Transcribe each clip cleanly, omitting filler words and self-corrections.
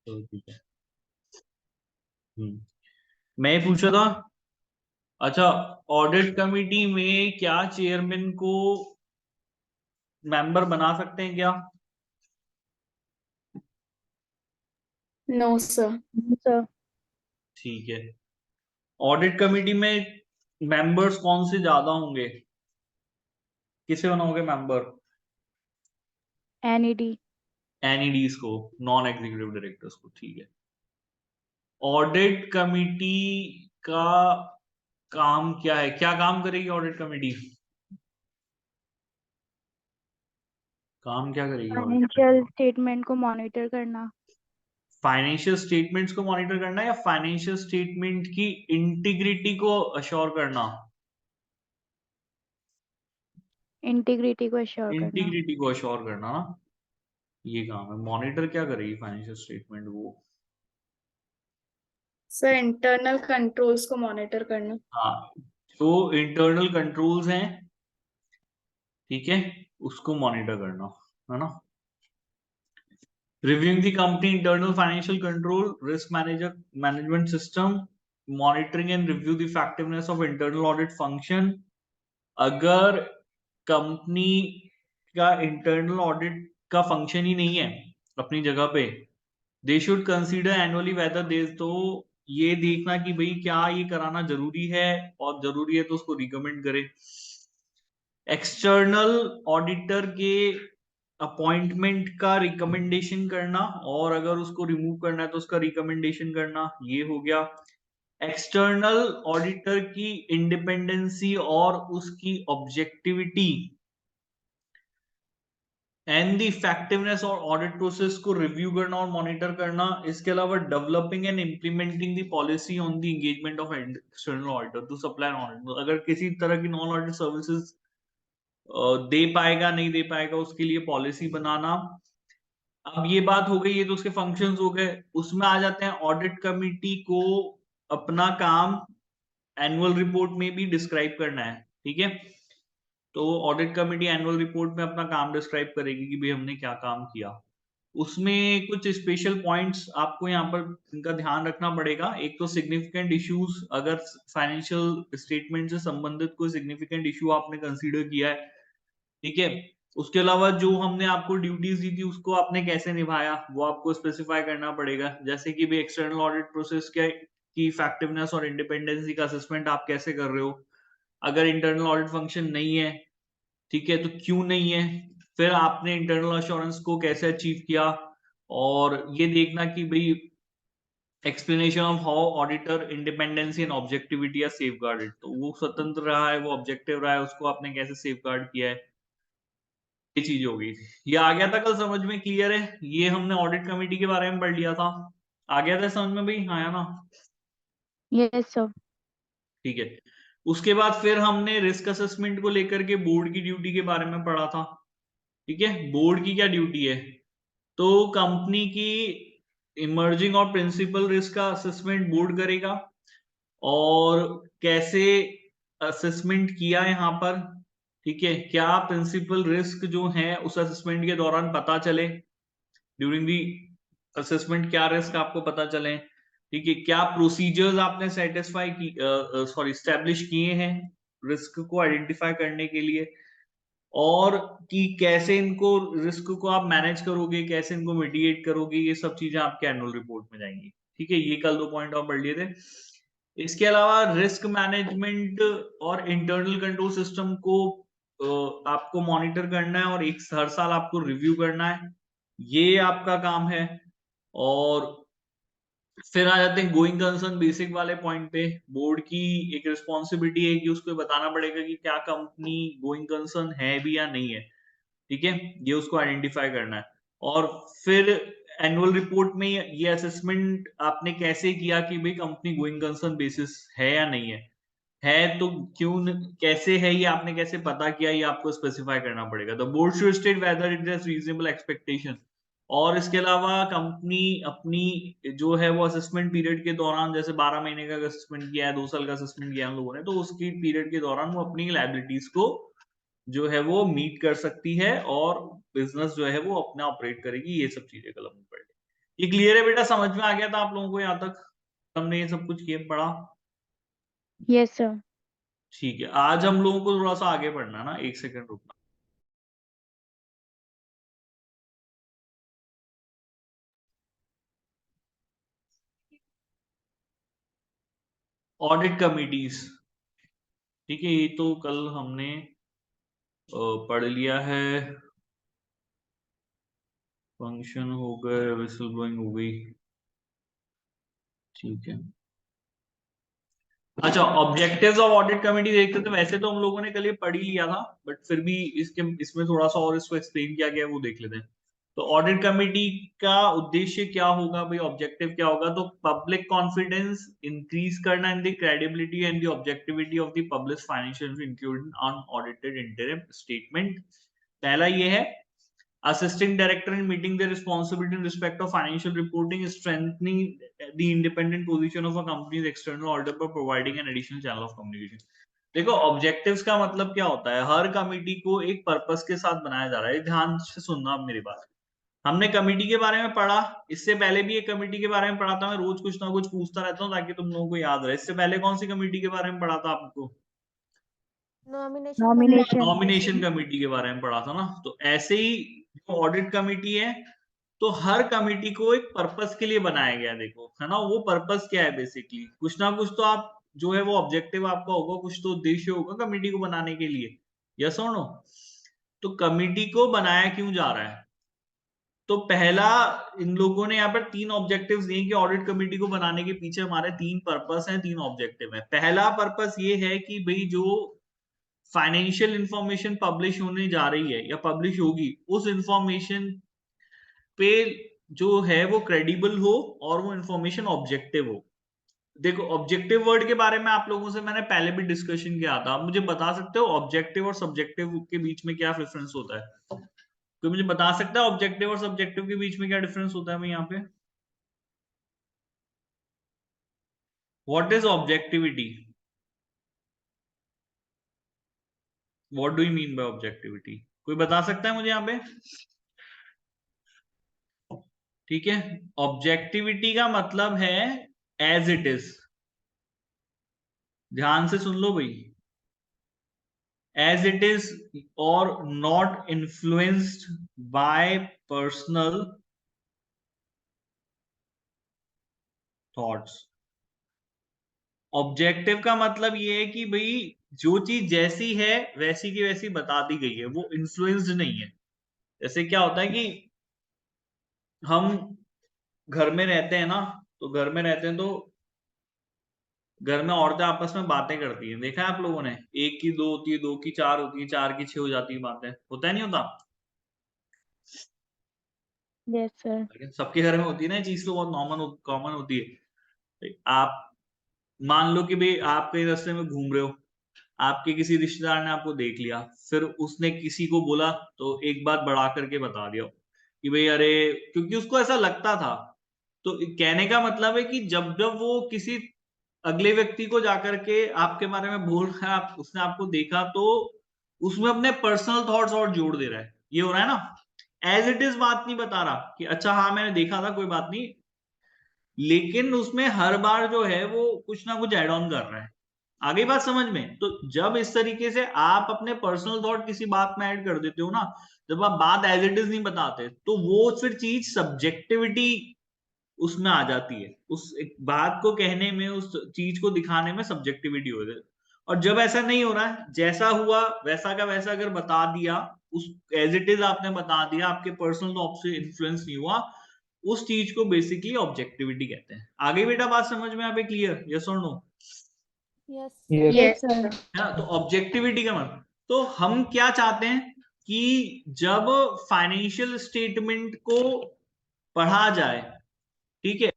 तो ठीक है। मैं ये पूछा था। अच्छा, ऑडिट कमिटी में क्या चेयरमैन को मेंबर बना सकते हैं क्या? No sir. सर। ठीक है। ऑडिट कमिटी में मेंबर्स कौन से ज्यादा होंगे? किसे बनाओगे मेंबर? एनईडी। एनईडीज को, नॉन एग्जीक्यूटिव डायरेक्टर्स को। ठीक है। ऑडिट कमिटी का काम क्या है? क्या काम करेगी ऑडिट कमिटी? काम क्या करेगी ऑडिट फाइनेंशियल कमिटी? स्टेटमेंट को मॉनिटर करना। फाइनेंशियल स्टेटमेंट्स को मॉनिटर करना या फाइनेंशियल स्टेटमेंट की इंटीग्रिटी को अश्योर करना? इंटीग्रिटी को एश्योर करना। इंटीग्रिटी को अश्योर करना ना, ये काम है। मॉनिटर क्या करेगी फाइनेंशियल स्टेटमेंट वो? सर इंटरनल कंट्रोल्स को मॉनिटर करना। हाँ, तो इंटरनल कंट्रोल्स हैं, ठीक है, उसको मॉनिटर करना, है ना। Reviewing the company internal financial control, risk manager management system, monitoring and review the effectiveness of internal audit function. अगर कंपनी का इंटरनल ऑडिट का फंक्शन ही नहीं है अपनी जगह पे, they should consider annually whether they, तो ये देखना कि भाई क्या ये कराना जरूरी है, और जरूरी है तो उसको रिकमेंड करे। एक्सटर्नल ऑडिटर के अपॉइंटमेंट का रिकमेंडेशन करना, और अगर उसको रिमूव करना है तो उसका रिकमेंडेशन करना, ये हो गया। एक्सटर्नल ऑडिटर की इंडिपेंडेंसी और उसकी ऑब्जेक्टिविटी एंड द इफेक्टिवनेस और ऑडिट प्रोसेस को रिव्यू करना और मॉनिटर करना। इसके अलावा developing and implementing the policy on the engagement of external auditor to supply audit. अगर किसी तरह की नॉन ऑडिट सर्विसेज दे पाएगा नहीं दे पाएगा, उसके लिए पॉलिसी बनाना। अब ये बात हो गई, ये तो उसके फंक्शंस हो गए। उसमें आ जाते हैं ऑडिट कमिटी को अपना काम एनुअल रिपोर्ट में भी डिस्क्राइब करना है, ठीक है। तो ऑडिट कमिटी एनुअल रिपोर्ट में अपना काम डिस्क्राइब करेगी कि भाई हमने क्या काम किया। उसमें कुछ स्पेशल पॉइंट्स आपको यहाँ पर इनका ध्यान रखना पड़ेगा। एक तो सिग्निफिकेंट इश्यूज, अगर फाइनेंशियल स्टेटमेंट से संबंधित कोई सिग्निफिकेंट इशू आपने कंसीडर किया है, ठीक है। उसके अलावा जो हमने आपको ड्यूटीज दी थी उसको आपने कैसे निभाया वो आपको स्पेसिफाई करना पड़ेगा। जैसे कि भाई एक्सटर्नल ऑडिट प्रोसेस के की इफेक्टिवनेस और इंडिपेंडेंसी का असेसमेंट आप कैसे कर रहे हो। अगर इंटरनल ऑडिट फंक्शन नहीं है, ठीक है, तो क्यों नहीं है, फिर आपने इंटरनल अश्योरेंस को कैसे अचीव किया, और ये देखना कि भाई explanation of how auditor independency and objectivity are safeguarded, तो वो स्वतंत्र रहा है, वो ऑब्जेक्टिव रहा है, उसको आपने कैसे सेफगार्ड किया है। ये चीज हो गई थी। ये आ गया था कल समझ में? क्लियर है? ये हमने ऑडिट कमेटी के बारे में पढ़ लिया था। आ गया था समझ में भाई? आया ना? Yes sir. ठीक है। उसके बाद फिर हमने रिस्क असेसमेंट को लेकर के बोर्ड की ड्यूटी के बारे में पढ़ा था, ठीक है। बोर्ड की क्या ड्यूटी है? तो कंपनी की इमर्जिंग और प्रिंसिपल रिस्क का असेसमेंट बोर्ड करेगा, और कैसे असेसमेंट किया यहाँ पर, ठीक है, क्या प्रिंसिपल रिस्क जो है उस असेसमेंट के दौरान पता चले, ड्यूरिंग दी असेसमेंट क्या रिस्क आपको पता चले, ठीक है। क्या प्रोसीजर्स आपने सेटिस्फाई की, सॉरी स्टैब्लिश किए हैं रिस्क को आइडेंटिफाई करने के लिए, और कि कैसे इनको रिस्क को आप मैनेज करोगे, कैसे इनको मिटिगेट करोगे, ये सब चीजें आपके एनुअल रिपोर्ट में जाएंगी, ठीक है। ये कल 2 पॉइंट और पढ़ लिए थे। इसके अलावा रिस्क मैनेजमेंट और इंटरनल कंट्रोल सिस्टम को आपको मॉनिटर करना है, और एक हर साल आपको रिव्यू करना है, ये आपका काम है। और फिर आ जाते हैं गोइंग कंसर्न बेसिक वाले पॉइंट पे। बोर्ड की एक रिस्पॉन्सिबिलिटी है कि उसको बताना पड़ेगा कि क्या कंपनी गोइंग कंसर्न है भी या नहीं है, ठीक है, ये उसको आइडेंटिफाई करना है। और फिर एनुअल रिपोर्ट में ये असेसमेंट आपने कैसे किया कि भाई कंपनी गोइंग कंसर्न बेसिस है या नहीं है तो क्यों कैसे है, ये आपने कैसे पता किया, ये आपको स्पेसिफाई करना पड़ेगा। तो board should state whether it is reasonable expectation. और इसके अलावा कंपनी अपनी जो है वो असेसमेंट पीरियड के दौरान, जैसे 12 महीने का असेसमेंट किया है, 2 साल का असेसमेंट किया हम लोगों ने, तो उसकी पीरियड के दौरान वो अपनी लायबिलिटीज को जो है वो मीट कर सकती है, और बिजनेस जो है वो अपना ऑपरेट करेगी। ये सब चीजें कल हमने पढ़ी। ये क्लियर है बेटा, समझ में आ गया था आप लोगों को यहाँ तक? हमने ये सब कुछ किया पढ़ा? Yes, sir. ठीक है, आज हम लोगों को थोड़ा सा आगे बढ़ना है ना, एक सेकंड रुकना। ऑडिट कमिटीज, ठीक है, ये तो कल हमने पढ़ लिया है। फंक्शन हो गए, विसल ब्लोइंग हो गई, ठीक है। अच्छा, ऑब्जेक्टिव्स ऑफ ऑडिट कमेटी देखते थे, वैसे तो हम लोगों ने कल ये पढ़ ही लिया था, बट फिर भी इसमें थोड़ा सा और इसको एक्सप्लेन किया गया है, वो देख लेते हैं। तो ऑडिट कमेटी का उद्देश्य क्या होगा भाई, ऑब्जेक्टिव क्या होगा? तो पब्लिक कॉन्फिडेंस इंक्रीज करना in the credibility and the objectivity of the publish financial including on audited interim statement. पहला ये है assisting director in meeting their responsibility in respect of financial reporting, strengthening the independent position of a company's external auditor by providing an additional channel of communication। देखो, objectives का मतलब क्या होता है? हर committee को एक पर्पस के साथ बनाया जा रहा है। ध्यान से सुनना आप मेरी बात। हमने कमिटी के बारे में पढ़ा, इससे पहले भी एक कमिटी के बारे में पढ़ा था। मैं रोज कुछ ना कुछ पूछता रहता हूँ ताकि तुम लोगों को याद रहे। इससे पहले कौन सी कमिटी के बारे में पढ़ा था आपको? Nomination. नॉमिनेशन कमेटी के बारे में पढ़ा था ना। तो ऐसे ही जो ऑडिट कमेटी है, तो हर कमेटी को एक पर्पस के लिए बनाया गया। देखो, है ना, वो पर्पस क्या है? बेसिकली कुछ ना कुछ तो आप जो है वो ऑब्जेक्टिव आपका होगा, कुछ तो उद्देश्य होगा कमेटी को बनाने के लिए। यस और नो? तो कमेटी को बनाया क्यों जा रहा है? तो पहला, इन लोगों ने यहाँ पर 3 ऑब्जेक्टिव्स दिए कि ऑडिट कमेटी को बनाने के पीछे हमारे 3 पर्पस हैं, 3 ऑब्जेक्टिव है। पहला पर्पस ये है कि भाई जो फाइनेंशियल इंफॉर्मेशन पब्लिश होने जा रही है या पब्लिश होगी, उस इंफॉर्मेशन पे जो है वो क्रेडिबल हो और वो इंफॉर्मेशन ऑब्जेक्टिव हो। देखो, ऑब्जेक्टिव वर्ड के बारे में आप लोगों से मैंने पहले भी डिस्कशन किया था। आप मुझे बता सकते हो ऑब्जेक्टिव और सब्जेक्टिव के बीच में क्या डिफरेंस होता है? कोई मुझे बता सकता है ऑब्जेक्टिव और सब्जेक्टिव के बीच में क्या डिफरेंस होता है? मैं यहाँ पे, what is objectivity? What do you mean by objectivity? कोई बता सकता है मुझे यहाँ पे? ठीक है, ऑब्जेक्टिविटी का मतलब है एज इट इज। ध्यान से सुन लो भाई, एज इट इज और not influenced by personal thoughts. Objective का मतलब ये है कि भाई जो चीज जैसी है वैसी की वैसी बता दी गई है, वो इन्फ्लुएंस्ड नहीं है। जैसे क्या होता है कि हम घर में रहते हैं ना, तो घर में रहते हैं तो घर में औरतें आपस में बातें करती हैं, देखा है आप लोगों ने? एक की दो होती है, दो की चार होती है, चार की छह हो जाती है बातें। होता है नहीं होता? Yes, sir. लेकिन सबके घर में होती है ना, ये चीज तो बहुत कॉमन होती है। आप मान लो कि भाई आप कहीं रास्ते में घूम रहे हो, आपके किसी रिश्तेदार ने आपको देख लिया, फिर उसने किसी को बोला तो एक बात बढ़ा करके बता दिया कि भाई अरे, क्योंकि उसको ऐसा लगता था। तो कहने का मतलब है कि जब जब वो किसी अगले व्यक्ति को जाकर के आपके बारे में बोल रहा है, उसने आपको देखा, तो उसमें अपने पर्सनल थॉट्स और जोड़ दे रहा है। ये हो रहा है ना, एज इट इज बात नहीं बता रहा कि अच्छा हाँ मैंने देखा था, कोई बात नहीं, लेकिन उसमें हर बार जो है वो कुछ ना कुछ एड ऑन कर रहा है। आगे बात समझ में? तो जब इस तरीके से आप अपने पर्सनल थॉट किसी बात में ऐड कर देते हो ना, जब आप बात एज इट इज नहीं बताते, तो वो फिर चीज सब्जेक्टिविटी उसमें आ जाती है। उस एक बात को कहने में, उस चीज को दिखाने में सब्जेक्टिविटी हो जाती है। और जब ऐसा नहीं हो रहा है, जैसा हुआ वैसा का वैसा अगर बता दिया, उस एज इट इज आपने बता दिया, आपके पर्सनल थॉट से इन्फ्लुएंस नहीं हुआ, उस चीज को बेसिकली ऑब्जेक्टिविटी कहते हैं। आगे बेटा बात समझ में? आप क्लियर? यस और नो? Yes. Yes, sir. है ना? तो ऑब्जेक्टिविटी का मतलब, तो हम क्या चाहते हैं कि जब फाइनेंशियल स्टेटमेंट को पढ़ा जाए, ठीक है,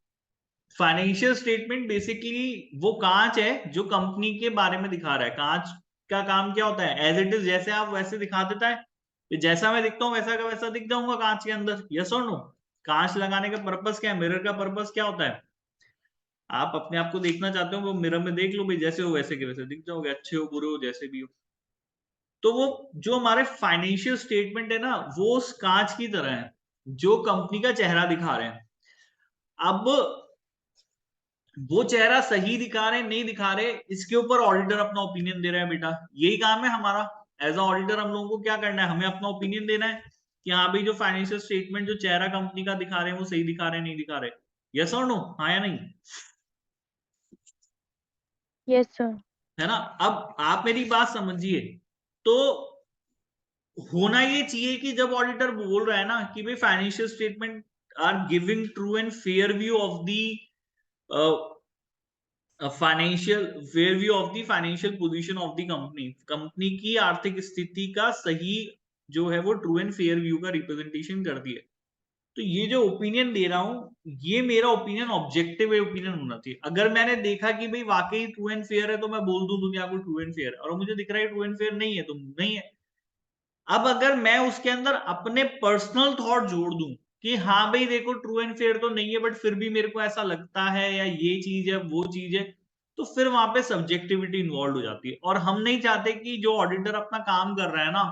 फाइनेंशियल स्टेटमेंट बेसिकली वो कांच है जो कंपनी के बारे में दिखा रहा है। कांच का काम क्या होता है? एज इट इज, जैसे आप वैसे दिखा देता है, कि जैसा मैं दिखता हूँ वैसा का वैसा दिख जाऊंगा कांच के अंदर। यस और नो? कांच लगाने का पर्पस क्या है? मिरर का पर्पस क्या होता है? आप अपने आप को देखना चाहते हो, वो मिरर में देख लो भाई, जैसे हो वैसे के वैसे दिख जाओगे, अच्छे हो बुरे हो जैसे भी हो। तो वो जो हमारे फाइनेंशियल स्टेटमेंट है ना, वो उस कांच की तरह है जो कंपनी का चेहरा दिखा रहे हैं। अब वो चेहरा सही दिखा रहे नहीं दिखा रहे, इसके ऊपर ऑडिटर अपना ओपिनियन दे रहा है बेटा। यही काम है हमारा एज अ ऑडिटर, हम लोगों को क्या करना है, हमें अपना ओपिनियन देना है कि हाँ भाई जो फाइनेंशियल स्टेटमेंट जो चेहरा कंपनी का दिखा रहे हैं वो सही दिखा रहे हैं नहीं दिखा रहे। यस और नो, हाँ या नहीं? Yes, sir. है ना? अब आप मेरी बात समझिए, तो होना ये चाहिए कि जब ऑडिटर बोल रहा है ना कि भाई financial statement are giving true and fair view of the financial fair view of the financial position of the company, company की आर्थिक स्थिति का सही जो है वो ट्रू एंड फेयर व्यू का रिप्रेजेंटेशन करती है। तो ये जो ओपिनियन दे रहा हूं ये मेरा ओपिनियन ऑब्जेक्टिव ओपिनियन होना चाहिए। अगर मैंने देखा कि भाई वाकई ट्रू एंड फेयर है तो मैं बोल दूं दुनिया को ट्रू एंड फेयर, और मुझे दिख रहा है ट्रू एंड फेयर नहीं है तो नहीं है। अब अगर मैं उसके अंदर अपने पर्सनल थॉट जोड़ दूं कि हाँ भाई देखो ट्रू एंड फेयर तो नहीं है बट फिर भी मेरे को ऐसा लगता है या ये चीज है वो चीज है, तो फिर वहां पे सब्जेक्टिविटी इन्वॉल्व हो जाती है। और हम नहीं चाहते कि जो ऑडिटर अपना काम कर रहा है ना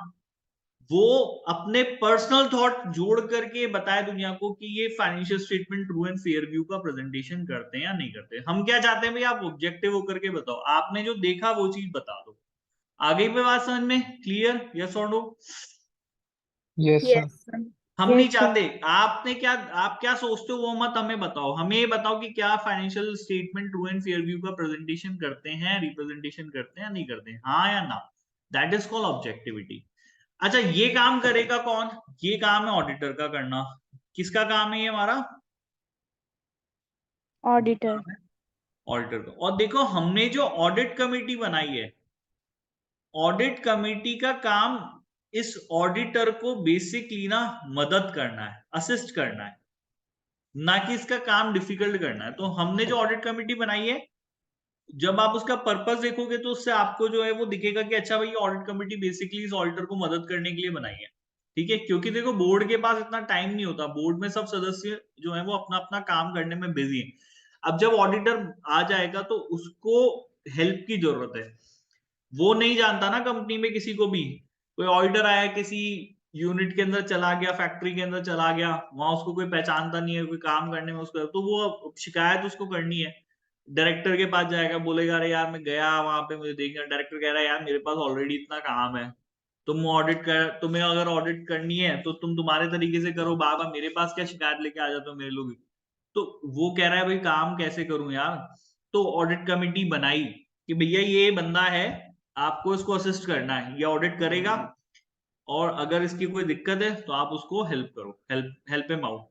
वो अपने पर्सनल थॉट जोड़ करके बताए दुनिया को कि ये financial statement true and fair view का प्रेजेंटेशन करते हैं या नहीं करते। हम क्या चाहते हैं भाई आप ऑब्जेक्टिव होकर के बताओ, आपने जो देखा वो चीज बता दो। आगे पे बात समझ में क्लियर? यस और no? Yes sir. Yes, sir. हम नहीं Yes, sir. चाहते, आपने क्या आप क्या सोचते हो वो मत हमें बताओ, हमें ये बताओ कि क्या financial statement true and fair view का प्रेजेंटेशन करते हैं, रिप्रेजेंटेशन करते हैं या नहीं करते हैं, हाँ या ना। That is called objectivity. अच्छा ये काम करेगा कौन? ये काम है ऑडिटर का करना। किसका काम है ये हमारा? Auditor. ऑडिटर का। और देखो हमने जो ऑडिट कमेटी बनाई है, ऑडिट कमेटी का काम इस ऑडिटर को बेसिकली ना मदद करना है, असिस्ट करना है, ना कि इसका काम डिफिकल्ट करना है। तो हमने जो ऑडिट कमेटी बनाई है, जब आप उसका पर्पस देखोगे तो उससे आपको जो है वो दिखेगा कि अच्छा भाई ऑडिट कमेटी बेसिकली इस ऑडिटर को मदद करने के लिए बनाई है। ठीक है, क्योंकि देखो बोर्ड के पास इतना टाइम नहीं होता, बोर्ड में सब सदस्य जो है वो अपना अपना काम करने में बिजी है। अब जब ऑडिटर आ जाएगा तो उसको हेल्प की जरूरत है। वो नहीं जानता ना कंपनी में किसी को भी, कोई ऑडिटर आया किसी यूनिट के अंदर चला गया, फैक्ट्री के अंदर चला गया, वहां उसको कोई पहचानता नहीं है, कोई काम करने में उसको, तो वो शिकायत उसको करनी है, डायरेक्टर के पास जाएगा, बोलेगा अरे यार मैं गया वहां पे मुझे देखना, डायरेक्टर कह रहा है यार मेरे पास ऑलरेडी इतना काम है, तुम ऑडिट कर, तुम्हें अगर ऑडिट करनी है तो तुम तुम्हारे तरीके से करो, बाबा मेरे पास क्या शिकायत लेके आ जाते हो मेरे लोग। तो वो कह रहा है भाई काम कैसे करूं यार। तो ऑडिट कमेटी बनाई कि भैया ये बंदा है, आपको इसको असिस्ट करना है, ये ऑडिट करेगा, और अगर इसकी कोई दिक्कत है तो आप उसको हेल्प करो, हेल्प हिम आउट।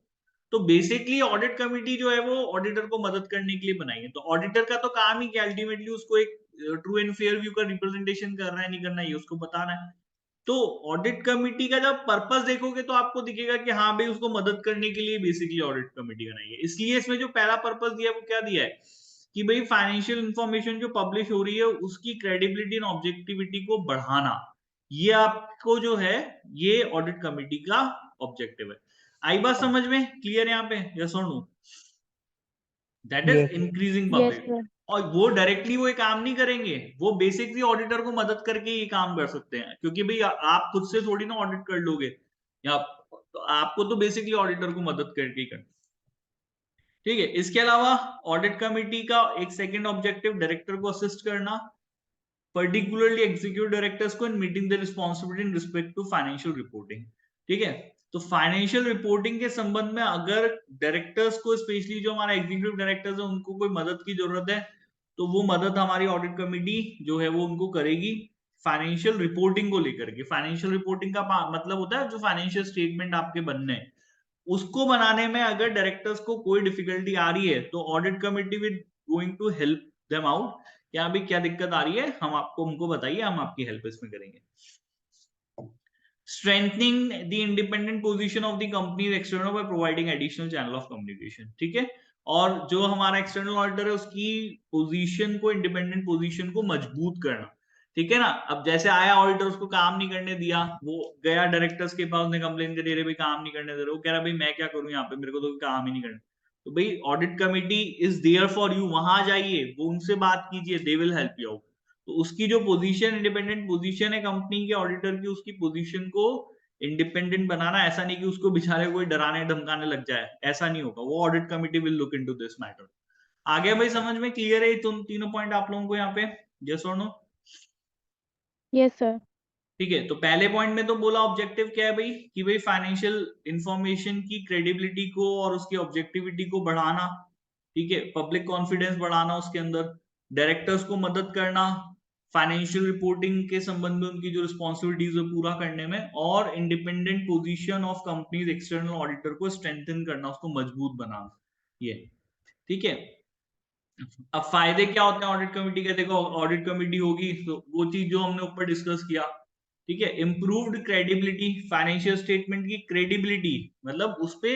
तो बेसिकली ऑडिट कमेटी जो है वो ऑडिटर को मदद करने के लिए बनाई है। तो ऑडिटर का तो काम ही क्या, अल्टीमेटली उसको एक ट्रू एंड फेयर व्यू का रिप्रेजेंटेशन करना है नहीं करना है ये उसको बताना है। तो ऑडिट कमेटी का जब पर्पस देखोगे तो आपको दिखेगा कि हाँ भाई उसको मदद करने के लिए बेसिकली ऑडिट कमेटी बनाई है। इसलिए इसमें जो पहला पर्पस दिया है वो क्या दिया है कि भाई फाइनेंशियल इंफॉर्मेशन जो पब्लिश हो रही है उसकी क्रेडिबिलिटी एंड ऑब्जेक्टिविटी को बढ़ाना, ये आपको जो है ये ऑडिट कमेटी का ऑब्जेक्टिव है। आई बात समझ में क्लियर यहाँ पे? यस और no? That is yes increasing Yes, public. sir. और वो डायरेक्टली वो ये काम नहीं करेंगे, वो बेसिकली ऑडिटर को मदद करके ये काम कर सकते हैं, क्योंकि भाई आप खुद से थोड़ी ना ऑडिट कर लोगे, या तो आपको तो बेसिकली ऑडिटर को मदद करके ही करना। ठीक है, इसके अलावा ऑडिट कमेटी का एक सेकंड ऑब्जेक्टिव डायरेक्टर को असिस्ट करना, पर्टिकुलरली एग्जीक्यूटिव डायरेक्टर्स को in meeting the responsibility in respect to financial reporting. ठीक है, तो फाइनेंशियल रिपोर्टिंग के संबंध में अगर डायरेक्टर्स को, स्पेशली जो हमारा एग्जीक्यूटिव डायरेक्टर्स है उनको कोई मदद की जरूरत है तो वो मदद हमारी ऑडिट कमेटी जो है वो उनको करेगी फाइनेंशियल रिपोर्टिंग को लेकर के। फाइनेंशियल रिपोर्टिंग का मतलब होता है जो फाइनेंशियल स्टेटमेंट आपके बनने हैं उसको बनाने में अगर डायरेक्टर्स को कोई डिफिकल्टी आ रही है तो audit committee will going to help them out, क्या अभी क्या दिक्कत आ रही है हम आपको हमको बताइए, हम आपकी हेल्प इसमें करेंगे। strengthening the independent position of the company external by providing additional channel of communication। ठीक है, और जो हमारा एक्सटर्नल ऑडिटर है उसकी पोजीशन को, इंडिपेंडेंट पोजीशन को मजबूत करना। ठीक है ना, अब जैसे आया ऑडिटर उसको काम नहीं करने दिया, वो गया डायरेक्टर्स के पास, उसने कंप्लेन करी अरे भाई काम नहीं करने दे रहे, वो कह रहा भाई मैं क्या करूं यहाँ पे, मेरे को तो काम ही नहीं करना। तो भाई audit committee is there for you, वहां जाइए, वो उनसे बात कीजिए, they will help you out. तो उसकी जो पोजीशन, इंडिपेंडेंट पोजीशन है कंपनी के ऑडिटर की, उसकी पोजीशन को इंडिपेंडेंट बनाना, ऐसा नहीं कि उसको बेचारे कोई डराने धमकाने लग जाए, ऐसा नहीं होगा, वो audit committee will look into this matter. आगे भाई समझ में क्लियर है तुम तीनों पॉइंट आप लोगों को यहाँ पे, यस और नो? Yes, sir. ठीक है, तो पहले पॉइंट में तो बोला ऑब्जेक्टिव क्या है भाई, कि भाई फाइनेंशियल इंफॉर्मेशन की क्रेडिबिलिटी को और उसकी ऑब्जेक्टिविटी को बढ़ाना, ठीक है, पब्लिक कॉन्फिडेंस बढ़ाना उसके अंदर, डायरेक्टर्स को मदद करना फाइनेंशियल रिपोर्टिंग के संबंध में उनकी जो रिस्पॉन्सिबिलिटीज है पूरा करने में, और independent position of companies external auditor को स्ट्रेंथन करना, उसको मजबूत बनाना, ये ठीक है। अब फायदे क्या होते हैं ऑडिट कमेटी के, देखो ऑडिट कमेटी होगी तो वो चीज जो हमने ऊपर डिस्कस किया, ठीक है, इंप्रूव्ड क्रेडिबिलिटी, फाइनेंशियल स्टेटमेंट की क्रेडिबिलिटी मतलब उसपे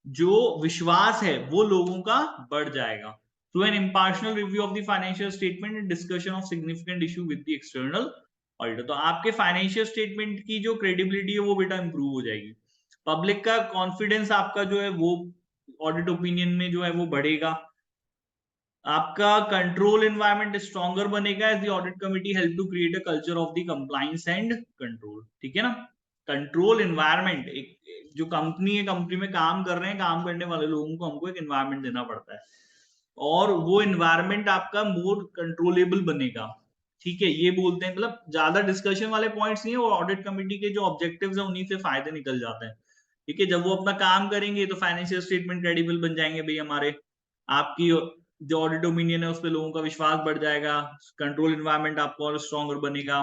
जो विश्वास है वो लोगों का बढ़ जाएगा, through an impartial review of the financial statement and discussion of significant issue with the external auditor. तो आपके फाइनेंशियल स्टेटमेंट की जो क्रेडिबिलिटी है वो बेटा इंप्रूव हो जाएगी, पब्लिक का कॉन्फिडेंस आपका जो है वो ऑडिट ओपिनियन में जो है वो बढ़ेगा, आपका कंट्रोल एनवायरनमेंट स्ट्रॉन्गर बनेगा as the audit committee help to create a culture of the compliance and control, ठीक है ना। कंट्रोल एनवायरनमेंट, एक जो कंपनी है, कंपनी में काम कर रहे हैं, काम करने वाले लोगों को हमको एक एनवायरनमेंट देना पड़ता है, और वो एनवायरनमेंट आपका मोर कंट्रोलेबल बनेगा, ठीक है। ये बोलते हैं, मतलब ज्यादा डिस्कशन वाले पॉइंट्स नहीं है, वो ऑडिट कमिटी के जो ऑब्जेक्टिव्स हैं उन्हीं से फायदे निकल जाते हैं, ठीक है। जब वो अपना काम करेंगे तो फाइनेंशियल स्टेटमेंट क्रेडिबल बन जाएंगे भाई हमारे, आपकी जो ऑडिट ओपिनियन है उस पर लोगों का विश्वास बढ़ जाएगा, कंट्रोल एनवायरनमेंट आपको और स्ट्रॉन्गर बनेगा,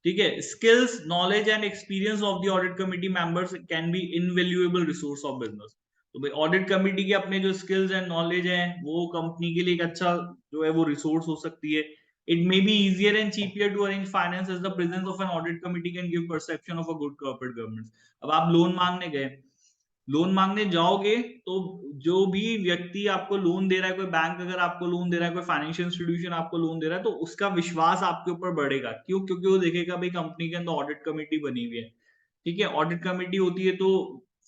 ठीक है। Skills, knowledge and experience of the audit committee members can be invaluable resource of business. तो भाई ऑडिट कमिटी के अपने जो स्किल्स एंड नॉलेज है वो कंपनी के लिए एक अच्छा जो है वो रिसोर्स हो सकती है। It may be easier and cheaper to arrange finance as the presence of an audit committee can give perception of a good corporate governance। अब आप लोन मांगने गए, लोन मांगने जाओगे तो जो भी व्यक्ति आपको लोन दे रहा है, कोई बैंक अगर आपको लोन दे रहा है, कोई फाइनेंशियल इंस्टीट्यूशन आपको लोन दे रहा है, तो उसका विश्वास आपके ऊपर बढ़ेगा, क्यों? क्योंकि वो देखेगा भाई कंपनी के अंदर ऑडिट कमेटी बनी हुई है, ठीक है। ऑडिट कमेटी होती है तो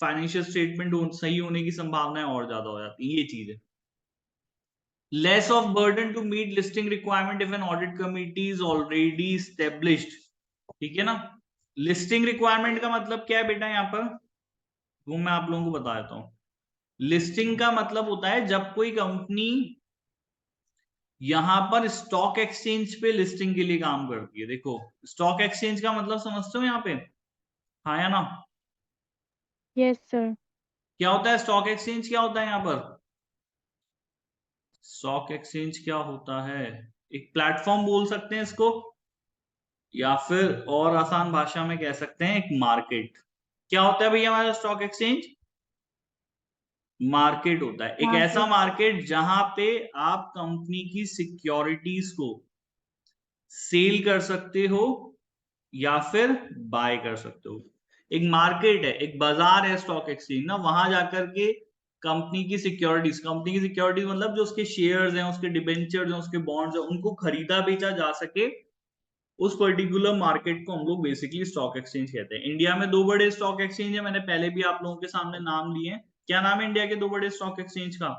फाइनेंशियल स्टेटमेंट सही होने की संभावनाएं और ज्यादा हो जाती है, ये चीज है। Less of burden to meet listing requirement if an audit committee is already established, ठीक है ना। लिस्टिंग रिक्वायरमेंट का मतलब क्या है बेटा, यहाँ पर वो मैं आप लोगों को बता देता हूं। लिस्टिंग का मतलब होता है जब कोई कंपनी यहां पर स्टॉक एक्सचेंज पे लिस्टिंग के लिए काम करती है। देखो स्टॉक एक्सचेंज का मतलब समझते हो यहाँ पे, हाँ या ना? Yes, sir. क्या होता है स्टॉक एक्सचेंज, क्या होता है यहाँ पर? स्टॉक एक्सचेंज क्या होता है? एक प्लेटफॉर्म बोल सकते हैं इसको, या फिर और आसान भाषा में कह सकते हैं एक मार्केट। क्या होता है भैया हमारा स्टॉक एक्सचेंज? मार्केट होता है, एक ऐसा Market. मार्केट जहां पे आप कंपनी की सिक्योरिटीज को सेल कर सकते हो या फिर बाय कर सकते हो। एक मार्केट है, एक बाजार है स्टॉक एक्सचेंज ना, वहां जाकर के कंपनी की सिक्योरिटीज मतलब जो उसके शेयर्स हैं, उसके डिबेंचर्स हैं, उसके बॉन्ड्स हैं, उनको खरीदा बेचा जा सके, उस पर्टिकुलर मार्केट को हम लोग बेसिकली स्टॉक एक्सचेंज कहते हैं। इंडिया में दो बड़े स्टॉक एक्सचेंज है, मैंने पहले भी आप लोगों के सामने नाम लिए हैं। क्या नाम है इंडिया के दो बड़े स्टॉक एक्सचेंज का?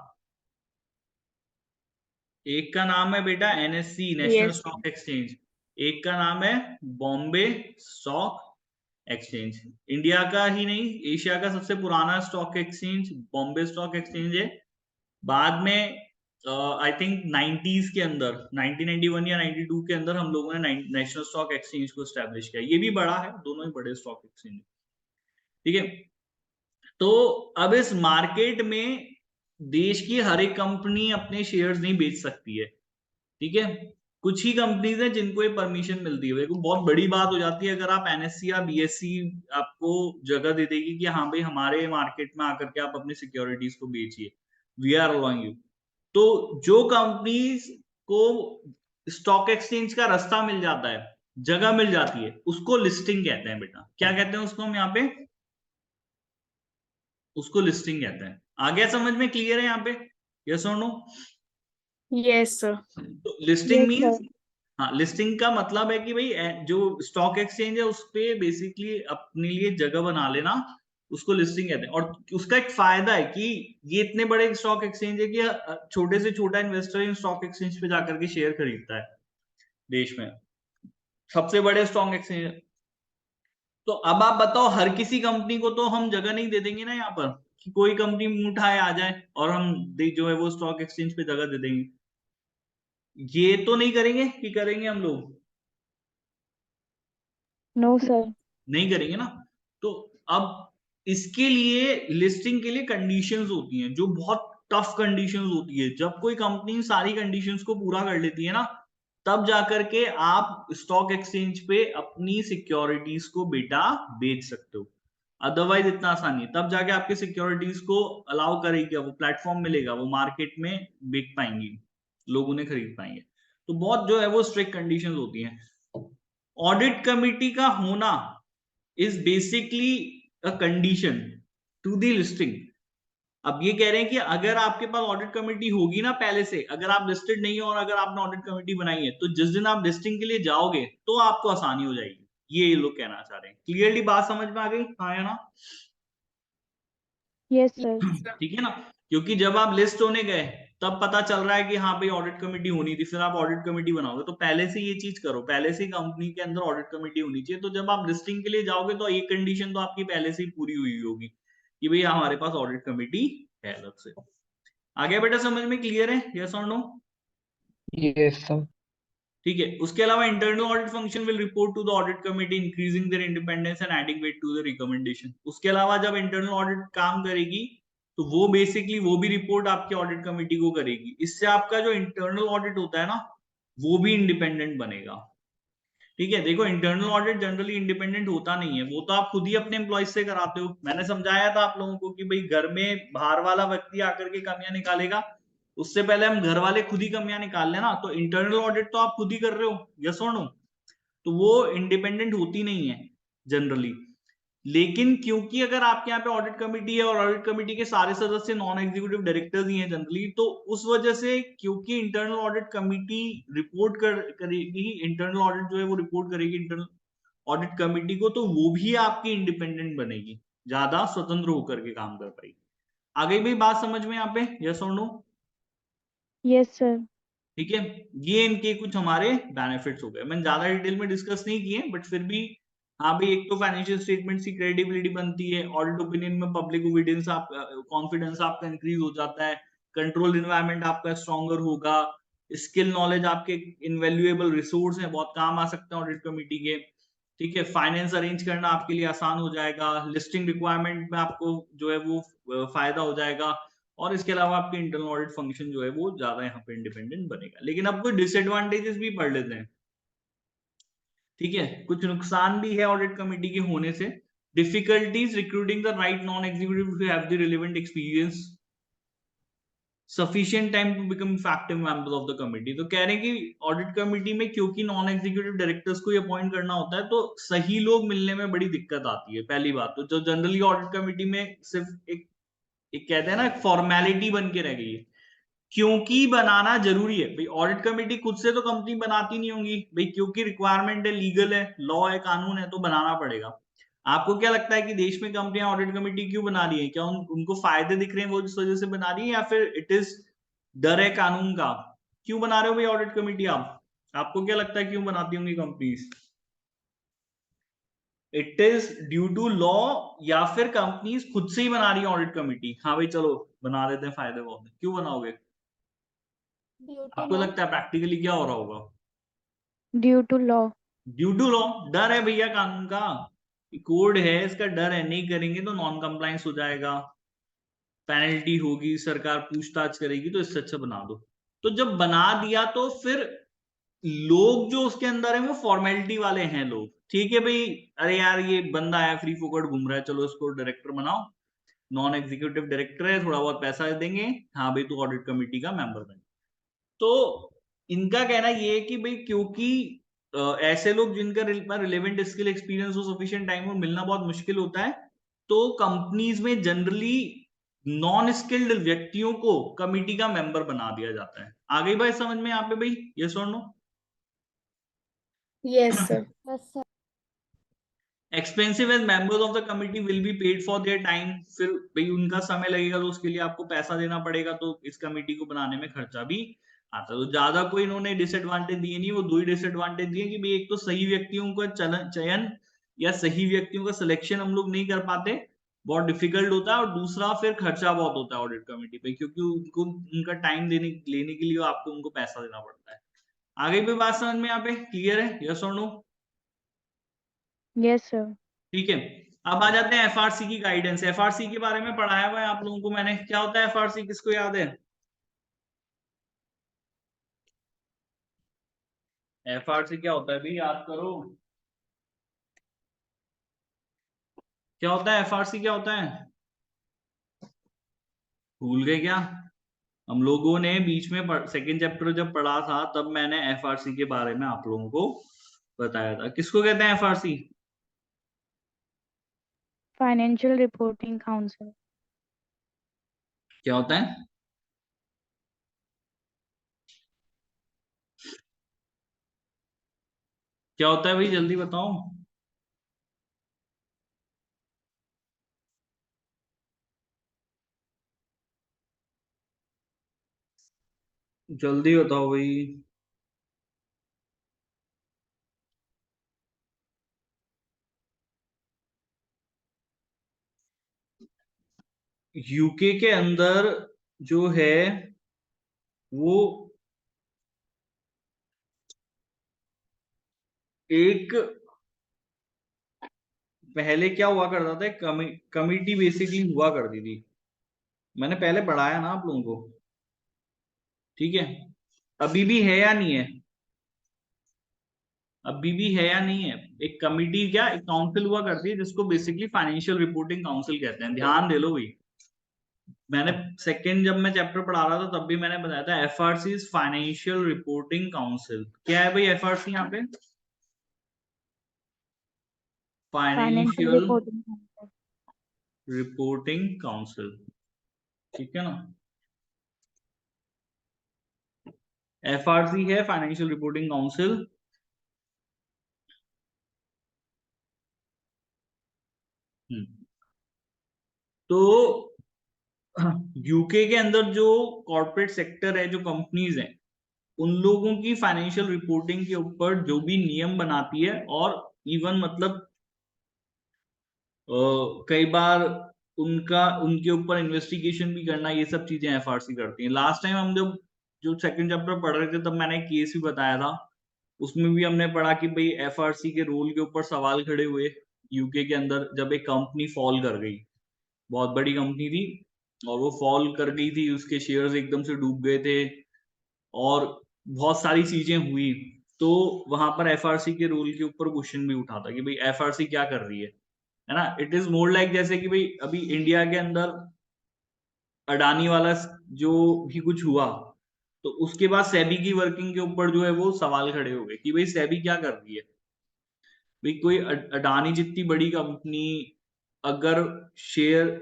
एक का नाम है बेटा NSC, national Yes. Stock exchange, एक का नाम है बॉम्बे स्टॉक एक्सचेंज। इंडिया का ही नहीं, एशिया का सबसे पुराना stock exchange Bombay stock exchange है। बाद में आई थिंक 90s के अंदर 1991 या 92 के अंदर हम लोगों ने नेशनल स्टॉक एक्सचेंज को स्टैब्लिश किया। ये भी बड़ा है, दोनों ही बड़े स्टॉक एक्सचेंज, ठीक है। तो अब इस मार्केट में देश की हर एक कंपनी अपने शेयर्स नहीं बेच सकती है, ठीक है। कुछ ही कंपनीज हैं जिनको ये परमिशन मिलती है। देखो बहुत बड़ी बात हो जाती है अगर आप एनएससी या बीएससी आपको जगह दे देगी कि हाँ भाई हमारे मार्केट में आकर के आप अपनी सिक्योरिटीज को बेचिए, वी आर अलाउइंग यू। तो जो कंपनीज को स्टॉक एक्सचेंज का रास्ता मिल जाता है, जगह मिल जाती है, उसको लिस्टिंग कहते हैं बेटा। क्या कहते हैं उसको हम यहाँ पे? उसको लिस्टिंग कहते हैं। आ गया समझ में? क्लियर है यहाँ पे? यस और नो? Yes, sir. तो लिस्टिंग Yes, मींस, sir. हाँ लिस्टिंग का मतलब है कि भाई जो स्टॉक एक्सचेंज है उस पे बेसिकली अपने लिए जगह बना लेना, उसको लिस्टिंग कहते हैं। और उसका एक फायदा है कि ये इतने बड़े स्टॉक एक्सचेंज है कि छोटे से छोटा इन्वेस्टर इन स्टॉक एक्सचेंज पे जाकर के शेयर खरीदता है। देश में सबसे बड़े स्टॉक एक्सचेंज, तो अब आप बताओ, हर किसी कंपनी को तो हम जगह नहीं दे देंगे ना यहाँ पर कि कोई कंपनी मुंह उठाए आ जाए और हम जो है वो स्टॉक एक्सचेंज पे जगह दे देंगे। ये तो नहीं करेंगे कि करेंगे हम लोग? No, sir. नहीं करेंगे ना। तो अब इसके लिए लिस्टिंग के लिए कंडीशंस होती हैं जो बहुत टफ कंडीशंस होती है। जब कोई कंपनी सारी कंडीशंस को पूरा कर लेती है ना, तब जाकर के आप स्टॉक एक्सचेंज पे अपनी सिक्योरिटीज को बेटा बेच सकते हो। अदरवाइज इतना आसान नहीं है। तब जाके आपके सिक्योरिटीज को अलाउ करेगा, वो प्लेटफॉर्म मिलेगा, वो मार्केट में बिक पाएंगी, लोग उन्हें खरीद पाएंगे। तो बहुत जो है वो स्ट्रिक्ट कंडीशंस होती हैं। ऑडिट कमिटी का होना is basically a condition to the listing। अब ये कह रहे हैं कि अगर आपके पास ऑडिट कमेटी होगी ना पहले से, अगर आप लिस्टेड नहीं हो और अगर आपने ऑडिट कमेटी बनाई है, तो जिस दिन आप लिस्टिंग के लिए जाओगे तो आपको आसानी हो जाएगी। ये लोग कहना चाह रहे हैं। क्लियरली बात समझ में आ गई? हाँ या ना? Yes, sir. ठीक है ना। क्योंकि जब आप लिस्ट होने गए तब पता चल रहा है कि हाँ भाई ऑडिट कमेटी होनी थी, फिर आप ऑडिट कमेटी बनाओगे। तो पहले से ये चीज करो, पहले से कंपनी के अंदर ऑडिट कमेटी होनी चाहिए। तो जब आप लिस्टिंग के लिए जाओगे तो ये कंडीशन तो आपकी पहले से ही पूरी हुई होगी कि भाई हमारे पास ऑडिट कमेटी है अलग से। आगे बेटा समझ में क्लियर है? यस और नो? Yes, sir. ठीक है। उसके अलावा internal audit function will report to the audit committee increasing their independence and adding weight to the recommendation. उसके अलावा जब इंटरनल ऑडिट काम करेगी तो वो बेसिकली वो भी रिपोर्ट आपके ऑडिट कमेटी को करेगी। इससे आपका जो इंटरनल ऑडिट होता है ना, वो भी इंडिपेंडेंट बनेगा। ठीक है। देखो, इंटरनल ऑडिट जनरली इंडिपेंडेंट होता नहीं है, वो तो आप खुद ही अपने एम्प्लॉइज से कराते हो। मैंने समझाया था आप लोगों को कि भाई घर में बाहर वाला व्यक्ति आकर के कमियां निकालेगा, उससे पहले हम घर वाले खुद ही कमियां निकाल लेना। तो इंटरनल ऑडिट तो आप खुद ही कर रहे हो, यस और नो? तो वो इंडिपेंडेंट होती नहीं है जनरली। लेकिन क्योंकि अगर आपके यहाँ पे ऑडिट कमेटी है और ऑडिट कमेटी के सारे सदस्य नॉन एग्जीक्यूटिव डायरेक्टर्स ही हैं जनरली, तो उस वजह से क्योंकि इंटरनल ऑडिट कमेटी रिपोर्ट करेगी, इंटरनल ऑडिट जो है वो रिपोर्ट करेगी इंटरनल ऑडिट कमेटी को, तो वो भी आपकी इंडिपेंडेंट बनेगी, ज्यादा स्वतंत्र होकर के काम कर पाएगी। आ गई भाई बात समझ में यहाँ पे? यस और नो? Yes, sir. ठीक है। ये इनके कुछ हमारे बेनिफिट्स हो गए। मैंने ज्यादा डिटेल में डिस्कस नहीं किए, बट फिर भी हाँ भाई, एक तो फाइनेंशियल स्टेटमेंट्स की क्रेडिबिलिटी बनती है, ऑडिट ओपिनियन में पब्लिक ओबिडियंस आप कॉन्फिडेंस आपका इंक्रीज हो जाता है, कंट्रोल इन्वायरमेंट आपका स्ट्रॉन्गर होगा, स्किल नॉलेज आपके इनवैल्यूएबल रिसोर्स हैं, बहुत काम आ सकते हैं ऑडिट कमेटी के। ठीक है। फाइनेंस अरेंज करना आपके लिए आसान हो जाएगा, लिस्टिंग रिक्वायरमेंट में आपको जो है वो फायदा हो जाएगा, और इसके अलावा आपके इंटरनल ऑडिट फंक्शन जो है वो ज्यादा यहाँ पे इंडिपेंडेंट बनेगा। लेकिन अब कुछ डिसएडवांटेजेस भी पढ़ लेते हैं। ठीक है। कुछ नुकसान भी है ऑडिट कमेटी के होने से। Difficulties recruiting the right non executive who have the relevant experience, sufficient time to become effective member of the committee. तो कह रहे हैं कि ऑडिट कमेटी में क्योंकि नॉन एग्जीक्यूटिव डायरेक्टर्स को अपॉइंट करना होता है, तो सही लोग मिलने में बड़ी दिक्कत आती है। पहली बात तो जो जनरली ऑडिट कमेटी में सिर्फ एक कहते हैं ना, एक फॉर्मेलिटी बन के रह गई है। क्योंकि बनाना जरूरी है भाई, ऑडिट कमेटी खुद से तो कंपनी बनाती नहीं होंगी भाई, क्योंकि रिक्वायरमेंट है, लीगल है, लॉ है, कानून है, तो बनाना पड़ेगा। आपको क्या लगता है कि देश में कंपनियां ऑडिट कमेटी क्यों बना रही है? क्या उनको फायदे दिख रहे हैं वो इस वजह से बना रही है, या फिर इट इज डर है कानून का? क्यों बना रहे हो भाई ऑडिट कमेटी आप? आपको क्या लगता है क्यों बनाती होंगी companies? It is due to law, या फिर कंपनीज खुद से ही बना रही है ऑडिट कमेटी? हाँ भाई चलो बना देते हैं, फायदे बहुत है। क्यों बनाओगे? आपको लगता है प्रैक्टिकली क्या हो रहा होगा? Due to law. Due to law. डर है भैया कानून का, कोड है, इसका डर है, नहीं करेंगे तो नॉन कंप्लायंस हो जाएगा, पेनल्टी होगी, सरकार पूछताछ करेगी, तो इससे अच्छा बना दो। तो जब बना दिया तो फिर लोग जो उसके अंदर है वो फॉर्मेलिटी वाले हैं लोग। ठीक है भाई, अरे यार ये बंदा है फ्री फोकट घूम रहा है, चलो इसको डायरेक्टर बनाओ, नॉन एग्जीक्यूटिव डायरेक्टर है, थोड़ा बहुत पैसा देंगे, हाँ भाई तू ऑडिट कमेटी का मेंबर बन। तो इनका कहना ये है कि भाई क्योंकि ऐसे लोग जिनका रिलेवेंट स्किल एक्सपीरियंस हो, सफिशिएंट टाइम हो, मिलना बहुत मुश्किल होता है, तो कंपनीज में जनरली नॉन स्किल्ड व्यक्तियों को कमिटी का मेंबर बना दिया जाता है। आ गई भाई समझ में यहाँ पे भाई? यस और no? Yes, sir. Expensive as members of the committee will be paid for their time. फिर भाई उनका समय लगेगा तो उसके लिए आपको पैसा देना पड़ेगा, तो इस कमिटी को बनाने में खर्चा भी आता है। तो ज्यादा कोई इन्होंने डिसएडवांटेज दिए नहीं, वो दो ही डिसएडवांटेज दिए कि भाई एक तो सही व्यक्तियों का चयन या सही व्यक्तियों का सिलेक्शन हम लोग नहीं कर पाते, बहुत डिफिकल्ट होता है। और दूसरा फिर खर्चा बहुत होता है ऑडिट कमेटी पे, क्योंकि उनको उनका टाइम लेने के लिए आपको उनको पैसा देना पड़ता है। आगे भी बात समझ में यहाँ पे क्लियर है? यस और नो? Yes, sir. ठीक है, अब आ जाते हैं एफआरसी की गाइडेंस। एफआरसी के बारे में पढ़ाया हुआ है आप लोगों को मैंने। क्या होता है एफआरसी, किसको याद है? एफआरसी क्या होता है भाई, याद करो। क्या होता है एफआरसी, क्या होता है? भूल गए क्या? हम लोगों ने बीच में सेकेंड चैप्टर जब पढ़ा था तब मैंने एफआरसी के बारे में आप लोगों को बताया था। किसको कहते हैं एफआरसी? Financial Reporting Council. क्या होता है? क्या होता है भाई, जल्दी बताओ। जल्दी बताओ भाई। यूके के अंदर जो है वो एक, पहले क्या हुआ करता था, कमिटी बेसिकली हुआ करती थी। मैंने पहले पढ़ाया ना आप लोगों को, ठीक है? अभी भी है या नहीं है? अभी भी है या नहीं है? एक कमिटी, क्या एक काउंसिल हुआ करती है जिसको बेसिकली फाइनेंशियल रिपोर्टिंग काउंसिल कहते हैं। ध्यान दे लो भाई, मैंने सेकंड जब मैं चैप्टर पढ़ा रहा था तब भी मैंने बताया था एफआरसी फाइनेंशियल रिपोर्टिंग काउंसिल। क्या है भाई एफआरसी यहाँ पे? Financial financial Reporting Council. Reporting council, ठीक है ना? एफआरसी है फाइनेंशियल रिपोर्टिंग काउंसिल। तो यूके के अंदर जो कॉर्पोरेट सेक्टर है, जो कंपनीज हैं, उन लोगों की फाइनेंशियल रिपोर्टिंग के ऊपर जो भी नियम बनाती है, और इवन मतलब कई बार उनके ऊपर इन्वेस्टिगेशन भी करना, ये सब चीजें एफआरसी करती हैं। लास्ट टाइम हम जब जो सेकंड चैप्टर पढ़ रहे थे तब मैंने केस भी बताया था, उसमें भी हमने पढ़ा कि भाई एफआरसी के रोल के ऊपर सवाल खड़े हुए यूके के अंदर, जब एक कंपनी फॉल कर गई, बहुत बड़ी कंपनी थी और वो फॉल कर गई थी, उसके शेयर्स एकदम से डूब गए थे और बहुत सारी चीजें हुई। तो वहां पर एफआरसी के रोल के ऊपर क्वेश्चन भी उठा था कि भाई एफआरसी क्या कर रही है ना? इट इज मोर लाइक जैसे कि भाई अभी इंडिया के अंदर अडानी वाला जो भी कुछ हुआ, तो उसके बाद सेबी की वर्किंग के ऊपर जो है वो सवाल खड़े हो गए कि भाई सेबी क्या कर रही है। भाई कोई अडानी जितनी बड़ी कंपनी अगर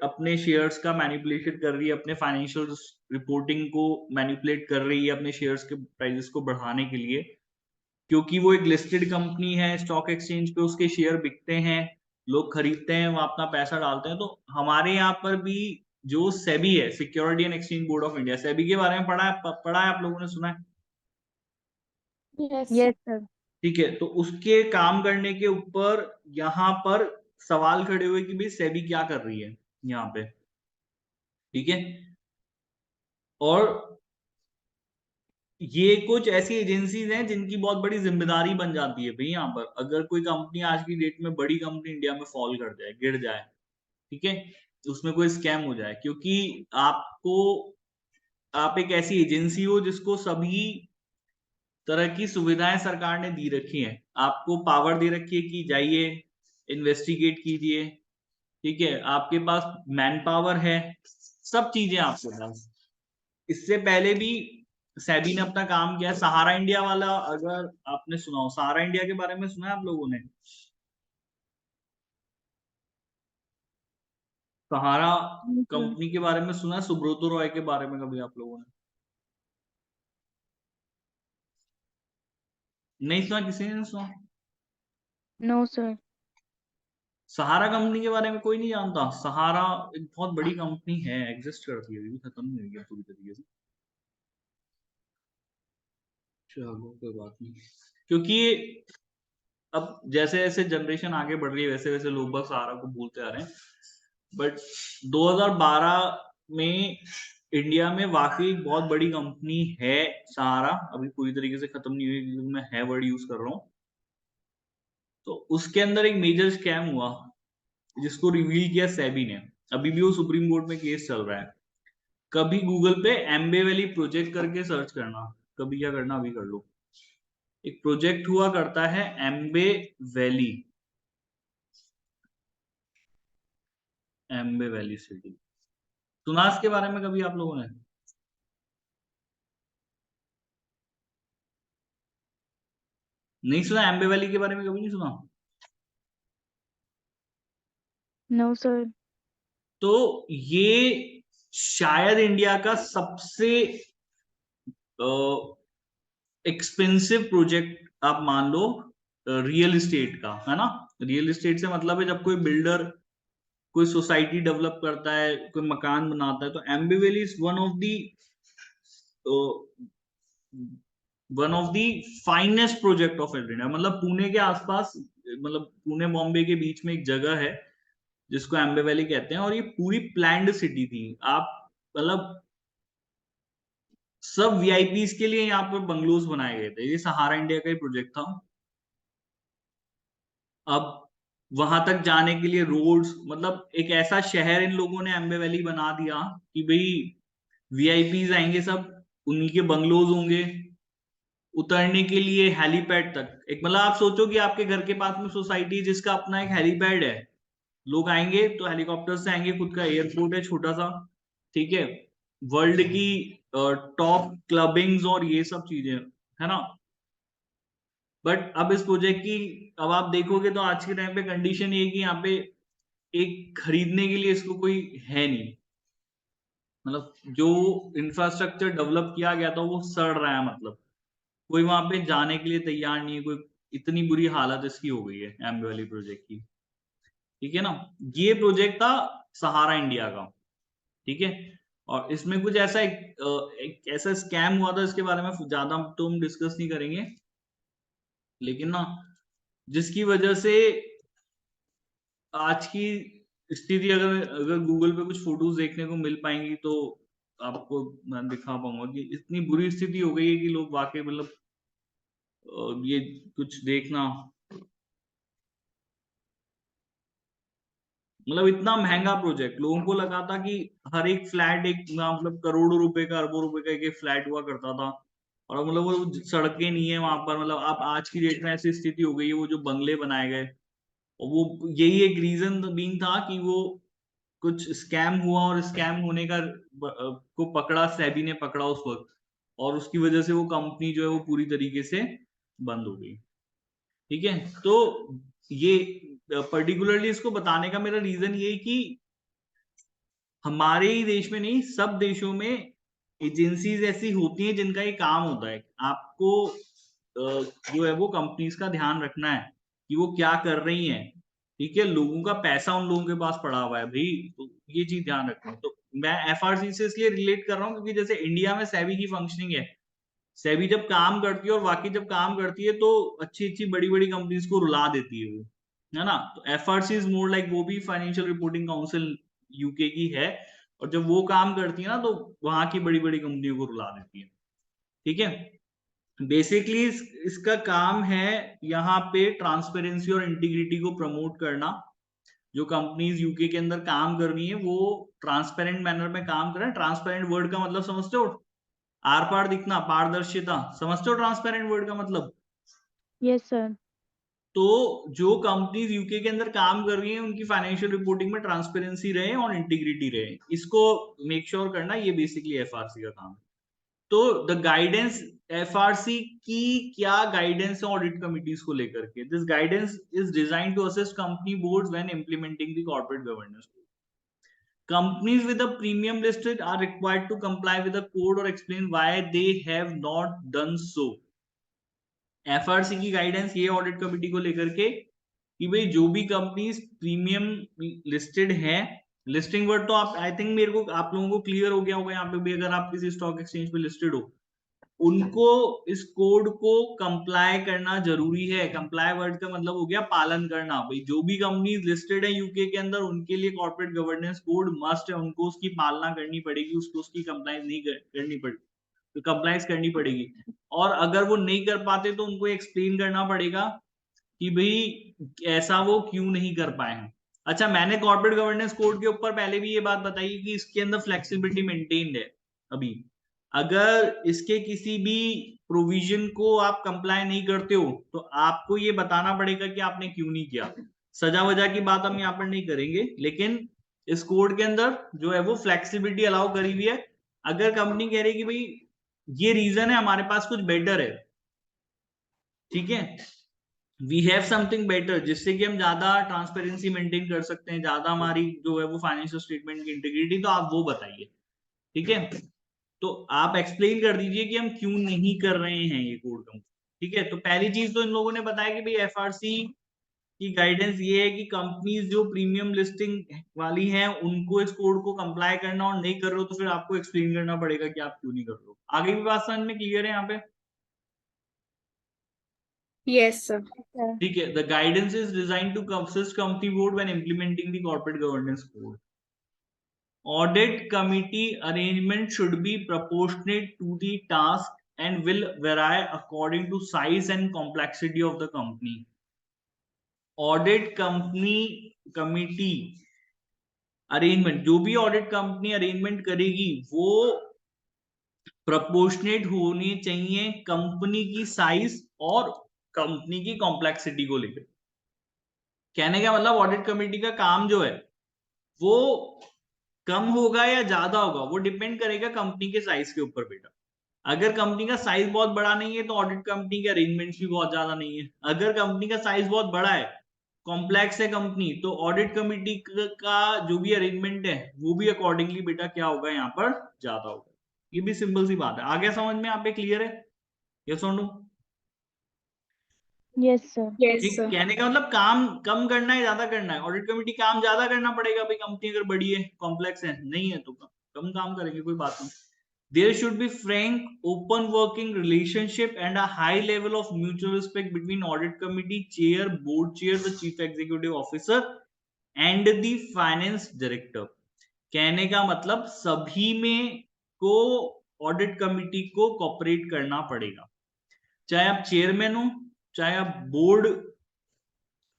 अपने शेयर्स का मैनिपुलेशन कर रही है, अपने फाइनेंशियल रिपोर्टिंग को मैनिपुलेट कर रही है अपने शेयर्स के प्राइसेस को बढ़ाने के लिए, क्योंकि वो एक लिस्टेड कंपनी है, स्टॉक एक्सचेंज पे उसके शेयर बिकते हैं, लोग खरीदते हैं, वो अपना पैसा डालते हैं। तो हमारे यहाँ पर भी जो सेबी है, security and exchange board of India, SEBI के बारे में पढ़ा है आप लोगों ने, सुना है? Yes. Yes, sir. ठीक है, तो उसके काम करने के ऊपर यहाँ पर सवाल खड़े हुए कि भाई सेबी क्या कर रही है यहाँ पे, ठीक है? और ये कुछ ऐसी एजेंसीज हैं जिनकी बहुत बड़ी जिम्मेदारी बन जाती है भाई यहाँ पर, अगर कोई कंपनी आज की डेट में, बड़ी कंपनी इंडिया में फॉल कर जाए, गिर जाए, ठीक है, उसमें कोई स्कैम हो जाए, क्योंकि आपको, आप एक ऐसी एजेंसी हो जिसको सभी तरह की सुविधाएं सरकार ने दी रखी हैं, आपको पावर दे रखी है कि जाइए इन्वेस्टिगेट कीजिए, ठीक है, आपके पास मैन पावर है, सब चीजें आपके पास। इससे पहले भी सेबी ने अपना काम किया। सहारा इंडिया वाला, अगर आपने सुना हो, सहारा इंडिया के बारे में सुना है आप लोगों ने? सहारा Yes, sir. कंपनी के बारे में सुना है? सुब्रतो रॉय के बारे में कभी आप लोगों ने नहीं सुना? किसी ने नहीं सुना? No, sir. सहारा कंपनी के बारे में कोई नहीं जानता? सहारा एक बहुत बड़ी कंपनी है, एग्जिस्ट करती है, अभी भी खत्म नहीं हुई है पूरी तरीके से। चलो कोई बात नहीं, क्योंकि अब जैसे जैसे जनरेशन आगे बढ़ रही है वैसे वैसे लोग बस सहारा को भूलते आ रहे हैं, बट 2012 में इंडिया में वाकई बहुत बड़ी कंपनी है सहारा, अभी पूरी तरीके से खत्म नहीं हुई क्योंकि मैं है वर्ड यूज कर रहा हूँ। तो उसके अंदर एक मेजर स्कैम हुआ जिसको रिवील किया सेबी ने, अभी भी वो सुप्रीम कोर्ट में केस चल रहा है। कभी गूगल पे एम्बे वैली प्रोजेक्ट करके सर्च करना, कभी क्या करना अभी कर लो। एक प्रोजेक्ट हुआ करता है एम्बे वैली, एम्बे वैली सिटी, सुना इसके बारे में कभी आप लोगों ने? नहीं सुना? एम्बे वैली के बारे में कभी नहीं सुना? No, sir. तो ये शायद इंडिया का सबसे एक्सपेंसिव प्रोजेक्ट आप मान लो रियल एस्टेट का, है ना। रियल एस्टेट से मतलब है जब कोई बिल्डर कोई सोसाइटी डेवलप करता है, कोई मकान बनाता है, तो Aamby Valley is one of the finest project of India. मतलब पुणे के आसपास, मतलब पुणे बॉम्बे के बीच में एक जगह है जिसको एम्बे वैली कहते हैं, और ये पूरी प्लैंड सिटी थी। आप मतलब सब वीआईपीज के लिए यहाँ पर बंगलोज बनाए गए थे, ये सहारा इंडिया का ही प्रोजेक्ट था। अब वहां तक जाने के लिए रोड्स, मतलब एक ऐसा शहर इन लोगों ने एम्बे वैली बना दिया कि भाई वीआईपीज आएंगे, सब उन्हीं के बंगलोज होंगे। उतरने के लिए हेलीपैड तक, एक मतलब आप सोचो कि आपके घर के पास में सोसाइटी जिसका अपना एक हेलीपैड है, लोग आएंगे तो हेलीकॉप्टर से आएंगे, खुद का एयरपोर्ट है छोटा सा, ठीक है, वर्ल्ड की टॉप क्लबिंग्स और ये सब चीजें, है ना। बट अब इस प्रोजेक्ट की, अब आप देखोगे तो आज के टाइम पे कंडीशन ये है कि यहाँ पे एक खरीदने के लिए इसको कोई है नहीं, मतलब जो इंफ्रास्ट्रक्चर डेवलप किया गया था वो सड़ रहा है, मतलब कोई वहां पे जाने के लिए तैयार नहीं है कोई, इतनी बुरी हालत इसकी हो गई है एम्बे वैली प्रोजेक्ट की, ठीक है ना। ये प्रोजेक्ट था सहारा इंडिया का, ठीक है। और इसमें कुछ ऐसा एक ऐसा स्कैम हुआ था, इसके बारे में ज्यादा तो हम डिस्कस नहीं करेंगे, लेकिन ना जिसकी वजह से आज की स्थिति, अगर अगर गूगल पे कुछ फोटोज देखने को मिल पाएंगी तो आपको मैं दिखा पाऊंगा कि इतनी बुरी स्थिति हो गई है कि लोग वाकई मतलब ये कुछ देखना, मतलब इतना महंगा प्रोजेक्ट, लोगों को लगा था कि हर एक फ्लैट एक मतलब करोड़ों रुपए का, अरबों रुपए का एक फ्लैट हुआ करता था, और मतलब वो सड़कें नहीं है वहां पर, मतलब आप आज की डेट में ऐसी स्थिति हो गई है, वो जो बंगले बनाए गए, और वो यही एक रीजन बीइंग था कि वो कुछ स्कैम हुआ, और स्कैम होने का को पकड़ा, सेबी ने पकड़ा उस वक्त, और उसकी वजह से वो कंपनी जो है वो पूरी तरीके से बंद हो गई, ठीक है। तो ये पर्टिकुलरली इसको बताने का मेरा रीजन ये है कि हमारे ही देश में नहीं, सब देशों में एजेंसीज ऐसी होती हैं जिनका ये काम होता है, आपको जो है वो कंपनीज का ध्यान रखना है कि वो क्या कर रही हैं, ठीक है। लोगों का पैसा उन लोगों के पास पड़ा हुआ है भाई, तो ये चीज ध्यान रखना है। तो मैं एफआरसी से इसलिए रिलेट कर रहा हूँ क्योंकि जैसे इंडिया में सेबी की फंक्शनिंग है, सेबी जब काम करती है और वाकई जब काम करती है तो अच्छी अच्छी बड़ी बड़ी कंपनीज को रुला देती है वो, है ना। तो एफआरसी इज मोर लाइक, वो भी फाइनेंशियल रिपोर्टिंग काउंसिल यूके की है, और जब वो काम करती है ना तो वहां की बड़ी बड़ी कंपनियों को रुला देती है, ठीक है। बेसिकली इसका काम है यहाँ पे ट्रांसपेरेंसी और इंटीग्रिटी को प्रमोट करना। जो कंपनीज यूके के अंदर काम कर रही है वो ट्रांसपेरेंट मैनर में काम कर रहे हैं। ट्रांसपेरेंट वर्ड का मतलब समझते हो? आर पार दिखना, पारदर्शिता, समझते हो ट्रांसपेरेंट वर्ड का मतलब? Yes, sir. तो जो कंपनीज यूके के अंदर काम कर रही हैं उनकी फाइनेंशियल रिपोर्टिंग में ट्रांसपेरेंसी रहे और इंटीग्रिटी रहे, इसको मेक श्योर करना, ये बेसिकली एफआरसी का काम है। तो द गाइडेंस, एफआरसी की क्या गाइडेंस है ऑडिट कमिटीज को लेकर के? This guidance is design to assist company boards when implementing the corporate governance. Companies with a premium listed are required to comply with the code or explain why they have not done so. FRC की guidance ये audit committee को लेकर के कि भाई जो भी companies premium listed है, लिस्टिंग वर्ड तो आप आई थिंक मेरे को आप लोगों को क्लियर हो गया होगा यहाँ पे भी, अगर आप किसी स्टॉक एक्सचेंज पे लिस्टेड हो उनको इस कोड को कंप्लाई करना जरूरी है। कंप्लाई वर्ड का मतलब हो गया पालन करना। भाई जो भी कंपनीज लिस्टेड है यूके के अंदर उनके लिए कॉर्पोरेट गवर्नेंस कोड मस्ट है, उनको उसकी पालना करनी पड़ेगी, उसको उसकी कंप्लाइंस नहीं करनी पड़ेगी, तो कंप्लाइंस करनी पड़ेगी। और अगर वो नहीं कर पाते तो उनको एक्सप्लेन करना पड़ेगा कि भाई ऐसा वो क्यों नहीं कर पाए हैं। अच्छा, मैंने कॉर्पोरेट गवर्नेंस कोड के ऊपर पहले भी ये बात बताई कि इसके अंदर फ्लेक्सिबिलिटी मेंटेन्ड है। अभी अगर इसके किसी भी प्रोविजन को आप कंप्लाई नहीं करते हो तो आपको ये बताना पड़ेगा कि आपने क्यों नहीं किया। सजा वजह की बात हम यहाँ पर नहीं करेंगे, लेकिन इस कोड के अंदर जो है वो फ्लेक्सिबिलिटी अलाउ करी हुई है। अगर कंपनी कह रही है कि भाई ये रीजन है, हमारे पास कुछ बेटर है, ठीक है, वी हैव समथिंग बेटर, जिससे कि हम ज्यादा ट्रांसपेरेंसी मेंटेन कर सकते हैं, ज्यादा हमारी जो है वो फाइनेंशियल स्टेटमेंट की इंटीग्रिटी, तो आप वो बताइए। ठीक है, तो आप एक्सप्लेन कर दीजिए कि हम क्यों नहीं कर रहे हैं ये कोड कंप्लीट। ठीक है, तो पहली चीज तो इन लोगों ने बताया कि भाई एफआरसी की गाइडेंस ये है कि कंपनीज जो प्रीमियम लिस्टिंग वाली हैं उनको इस कोड को कंप्लाई करना, और नहीं कर रहे हो तो फिर आपको एक्सप्लेन करना पड़ेगा कि आप क्यों नहीं कर रहे हो। आगे भी बात समझ में क्लियर है यहाँ पे? Yes, sir. Sir. ठीक है, the guidance is design to assist company board when implementing the corporate governance code. Audit committee arrangement should be proportionate to the task and will vary according to size and complexity of the company. Audit company committee arrangement, जो भी audit company arrangement करेगी वो proportionate होनी चाहिए company की size और company की complexity को लेकर। कहने का मतलब ऑडिट कमेटी का काम जो है वो कम होगा या ज्यादा होगा वो डिपेंड करेगा कंपनी के साइज के ऊपर बेटा। अगर कंपनी का साइज बहुत बड़ा नहीं है तो ऑडिट कंपनी के अरेंजमेंट्स भी बहुत ज्यादा नहीं है। अगर कंपनी का साइज बहुत बड़ा है, कॉम्प्लेक्स है कंपनी, तो ऑडिट कमेटी का जो भी अरेंजमेंट है वो भी अकॉर्डिंगली बेटा क्या होगा, यहाँ पर ज्यादा होगा। ये भी सिंपल सी बात है। आगे समझ में आप पे क्लियर है? यस और नो? Yes, sir. Yes, ठीक, sir. कहने का मतलब काम कम करना है ज्यादा करना है? ऑडिट कमेटी काम ज्यादा करना पड़ेगा भाई, कंपनी अगर बड़ी है, कॉम्प्लेक्स है, नहीं है तो कम काम करेंगे, कोई बात नहीं। There should be frank, open working relationship and a high level of mutual respect between audit committee chair, board chair, the chief executive officer and the finance director. कहने का मतलब सभी में को ऑडिट कमिटी को कॉपरेट करना पड़ेगा, चाहे आप चेयरमैन हो, चाहे आप बोर्ड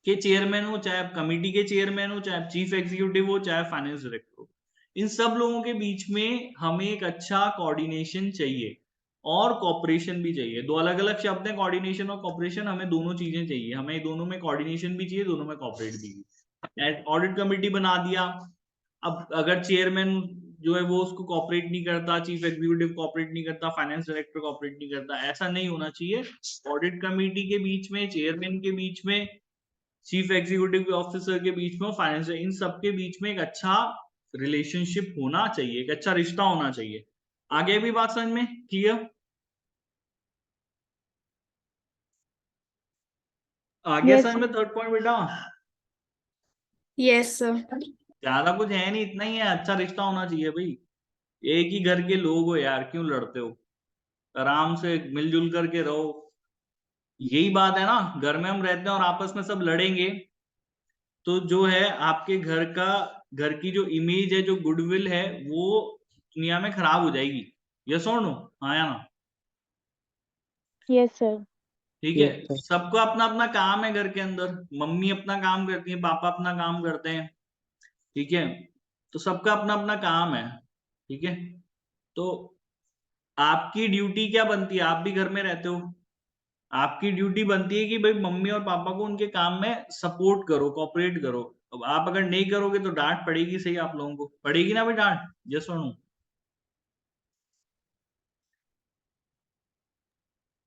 के चेयरमैन हो, चाहे आप कमिटी के चेयरमैन हो, चाहे आप चीफ एग्जीक्यूटिव हो, चाहे फाइनेंस डायरेक्टर हो। इन सब लोगों के बीच में हमें एक अच्छा कोऑर्डिनेशन चाहिए और कॉपरेशन भी चाहिए। दो अलग अलग शब्द हैं, कोऑर्डिनेशन और कॉपरेशन। हमें दोनों चीजें चाहिए, हमें दोनों में कोऑर्डिनेशन भी चाहिए, दोनों में कॉपरेट भी चाहिए। ऑडिट कमेटी बना दिया, अब अगर चेयरमैन जो है वो उसको कॉपरेट नहीं करता, चीफ एग्जीक्यूटिव कॉपरेट नहीं करता, फाइनेंस डायरेक्टर कॉपरेट नहीं करता, ऐसा नहीं होना चाहिए। ऑडिट कमेटी के बीच में, चेयरमैन के बीच में, चीफ एग्जीक्यूटिव ऑफिसर के बीच में, फाइनेंस, इन सब के बीच में एक अच्छा रिलेशनशिप होना चाहिए, एक अच्छा रिश्ता होना चाहिए। आगे भी बात समझ में क्लियर? आगे Yes, समझ में थर्ड पॉइंट बेटा? Yes, sir. ज्यादा कुछ है नहीं, इतना ही है, अच्छा रिश्ता होना चाहिए भाई। एक ही घर के लोग हो यार, क्यों लड़ते हो? आराम से मिलजुल करके रहो। यही बात है ना, घर में हम रहते हैं और आपस में सब लड़ेंगे तो जो है आपके घर की जो इमेज है, जो गुडविल है, वो दुनिया में खराब हो जाएगी। यस और नो? हाँ या ना? yes, sir. ठीक है, Yes, sir. सबको अपना अपना काम है घर के अंदर। मम्मी अपना काम करती है, पापा अपना काम करते हैं, ठीक है, तो सबका अपना अपना काम है। ठीक है, तो आपकी ड्यूटी क्या बनती है? आप भी घर में रहते हो, आपकी ड्यूटी बनती है कि भाई मम्मी और पापा को उनके काम में सपोर्ट करो, कोऑपरेट करो। अब आप अगर नहीं करोगे तो डांट पड़ेगी, सही आप लोगों को पड़ेगी ना भाई डांट? यस और नो?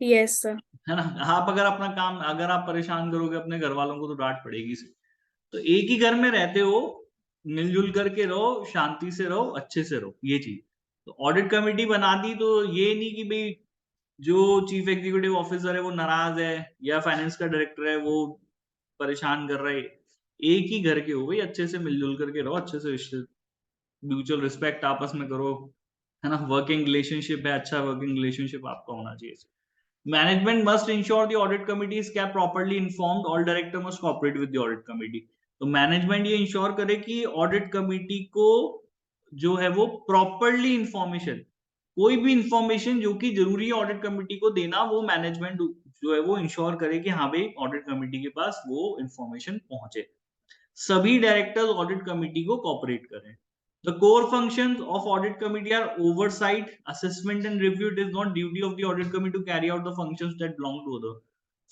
Yes, sir. है ना? आप अगर अपना काम, अगर आप परेशान करोगे अपने घर वालों को तो डांट पड़ेगी। तो एक ही घर में रहते हो, मिलजुल करके रहो, शांति से रहो, अच्छे से रहो, ये चीज। तो ऑडिट कमेटी बना दी तो ये नहीं कि भाई जो चीफ एग्जीक्यूटिव ऑफिसर है वो नाराज है या फाइनेंस का डायरेक्टर है वो परेशान कर रहा है। एक ही घर के हो भाई, अच्छे से मिलजुल करके रहो, अच्छे से रिश्ते, म्यूचुअल रिस्पेक्ट आपस में करो, है ना, वर्किंग रिलेशनशिप है, अच्छा वर्किंग रिलेशनशिप आपका होना चाहिए। Management must ensure the audit committee is kept properly informed, all director must cooperate with the audit committee. तो मैनेजमेंट ये इंश्योर करे कि ऑडिट कमिटी को जो है वो प्रॉपर्ली इंफॉर्मेशन, कोई भी इंफॉर्मेशन जो कि जरूरी है ऑडिट कमिटी को देना, वो मैनेजमेंट जो है वो इंश्योर करे कि हाँ भाई ऑडिट कमिटी के पास वो इंफॉर्मेशन पहुंचे। सभी डायरेक्टर्स ऑडिट कमिटी को कोऑपरेट करें। The core functions of audit committee are oversight, assessment and review. It is not duty of the audit committee to carry out the functions that belong to other.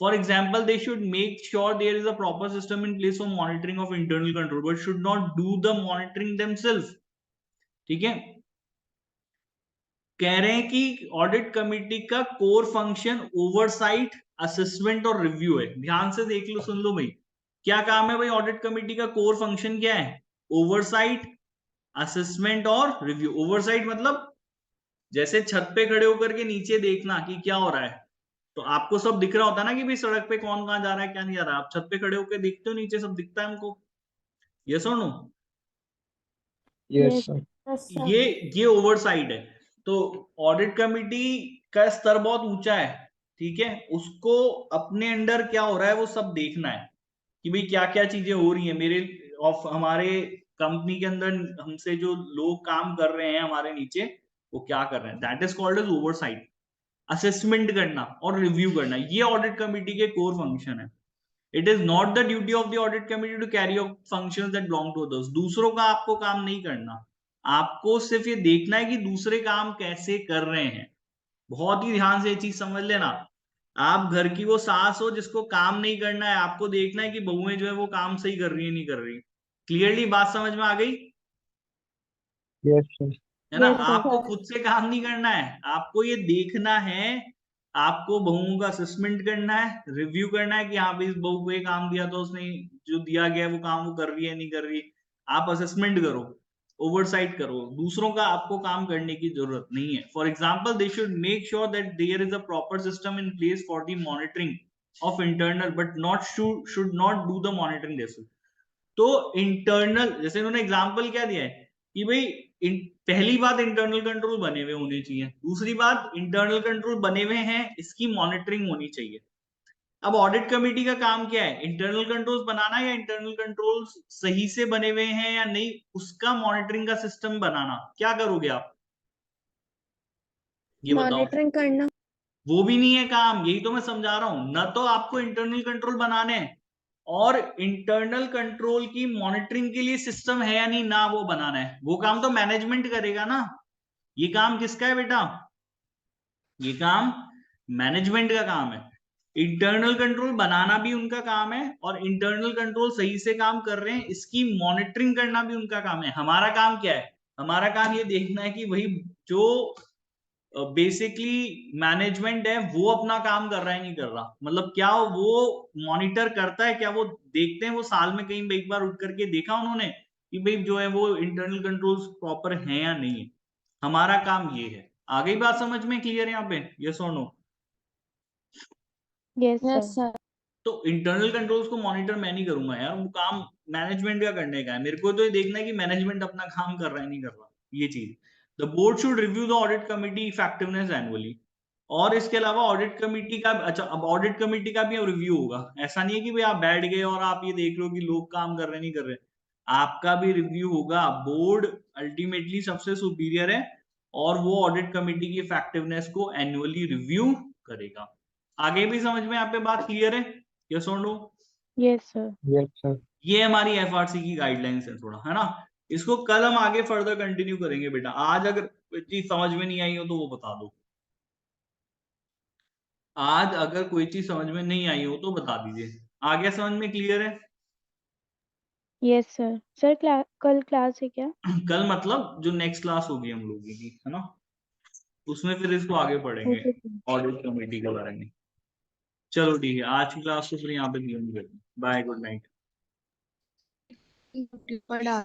For example, they should make sure there is a proper system in place for monitoring of internal control, but should not do the monitoring themselves. ठीक है, कह रहे हैं कि audit committee का core function oversight, assessment और review है। ध्यान से देख लो, सुन लो भाई, क्या काम है भाई ऑडिट कमिटी का? कोर फंक्शन क्या है? ओवरसाइट, असेसमेंट और रिव्यू। ओवरसाइट मतलब जैसे छत पे खड़े होकर के नीचे देखना कि क्या हो रहा है, तो आपको सब दिख रहा होता है ना कि भाई सड़क पे कौन कहां जा रहा है क्या नहीं जा रहा है, आप छत पे खड़े होकर देखते हो, नीचे सब दिखता है हमको, यस और no? Yes, sir. Yes, sir. ये ओवरसाइट है। तो ऑडिट कमिटी का स्तर बहुत ऊंचा है, ठीक है, उसको अपने अंडर क्या हो रहा है वो सब देखना है कि भाई क्या क्या चीजें हो रही है मेरे हमारे कंपनी के अंदर, हमसे जो लोग काम कर रहे हैं हमारे नीचे वो क्या कर रहे हैं, that is called as oversight. Assessment करना और रिव्यू करना, ये ऑडिट कमिटी के कोर फंक्शन है। It is not the duty of the audit committee to carry out functions that belong to others. दूसरों का आपको काम नहीं करना, आपको सिर्फ ये देखना है कि दूसरे काम कैसे कर रहे हैं। बहुत ही ध्यान से ये चीज समझ लेना, आप घर की वो सास हो जिसको काम नहीं करना है, आपको देखना है कि बहुएं जो है वो काम सही कर रही है नहीं कर रही। क्लियरली बात समझ में आ गई Yes, sir. है ना? Yes, sir. आपको खुद से काम नहीं करना है, आपको ये देखना है, आपको बहुओं का असेसमेंट करना है, रिव्यू करना है कि हाँ भाई इस बहू को ये काम दिया तो उसने जो दिया गया वो काम वो कर रही है नहीं कर रही। आप असेसमेंट करो, ओवरसाइट करो, दूसरों का आपको काम करने की जरूरत नहीं है। For example, they should make sure that there is a proper system in place for the monitoring of internal, but not should not do the monitoring this. तो इंटरनल, जैसे इन्होंने एग्जांपल क्या दिया है कि भाई पहली बात इंटरनल कंट्रोल बने हुए होने चाहिए, दूसरी बात इंटरनल कंट्रोल बने हुए हैं इसकी मॉनिटरिंग होनी चाहिए। अब ऑडिट कमेटी का काम क्या है? इंटरनल कंट्रोल्स बनाना या इंटरनल कंट्रोल्स सही से बने हुए हैं या नहीं उसका मॉनिटरिंग का सिस्टम बनाना। क्या करोगे आप ये बताओ? मॉनिटरिंग करना। वो भी नहीं है काम, यही तो मैं समझा रहा हूं ना। तो आपको इंटरनल कंट्रोल बनाने हैं और इंटरनल कंट्रोल की मॉनिटरिंग के लिए सिस्टम है या नहीं ना वो बनाना है, वो काम तो मैनेजमेंट करेगा ना। ये काम किसका है बेटा? ये काम मैनेजमेंट का काम है। इंटरनल कंट्रोल बनाना भी उनका काम है और इंटरनल कंट्रोल सही से काम कर रहे हैं इसकी मॉनिटरिंग करना भी उनका काम है। हमारा काम क्या है? हमारा काम ये देखना है कि वही जो बेसिकली मैनेजमेंट है वो अपना काम कर रहा है नहीं कर रहा, मतलब क्या वो मॉनिटर करता है, क्या वो देखते हैं, वो साल में कहीं एक बार उठ करके देखा उन्होंने कि भाई जो है वो इंटरनल कंट्रोल्स प्रॉपर है या नहीं है। हमारा काम ये है। आ गई बात समझ में? क्लियर यहाँ पे? यस और no? Yes, yes sir. Sir. तो इंटरनल कंट्रोल्स को मॉनिटर मैं नहीं करूंगा यार, वो काम मैनेजमेंट का करने का है। मेरे को तो ये देखना है कि मैनेजमेंट अपना काम कर रहा है नहीं कर रहा, ये चीज। The board should review the audit committee effectiveness annually. और इसके अलावा ऑडिट कमिटी का, अच्छा अब ऑडिट कमिटी का भी अब रिव्यू होगा। ऐसा नहीं है कि भाई आप बैठ गए और आप ये देख लो कि लोग काम कर रहे नहीं कर रहे, आपका भी रिव्यू होगा। बोर्ड अल्टीमेटली सबसे सुपीरियर है और वो ऑडिट कमिटी की इफेक्टिवनेस को एनुअली रिव्यू करेगा। आगे भी समझ में यहाँ पे बात क्लियर है? यस और no? Yes, sir. Yes, sir. ये हमारी एफआरसी की गाइडलाइंस है थोड़ा, है ना। इसको कल हम आगे फर्दर कंटिन्यू करेंगे बेटा। आज अगर कोई चीज समझ में नहीं आई हो तो वो बता दो। आज अगर कोई चीज समझ में नहीं आई हो तो बता दीजिए। आगे समझ में क्लियर है? Yes, sir. Sir, कल क्लास है क्या? कल मतलब जो नेक्स्ट क्लास होगी हम लोगों की, है ना, उसमें फिर इसको आगे पढ़ेंगे Okay, sir. ऑडिट कमेटी के बारे में। चलो ठीक है, आज की क्लास को फिर यहाँ पे बाय, गुड नाइट। पढ़ा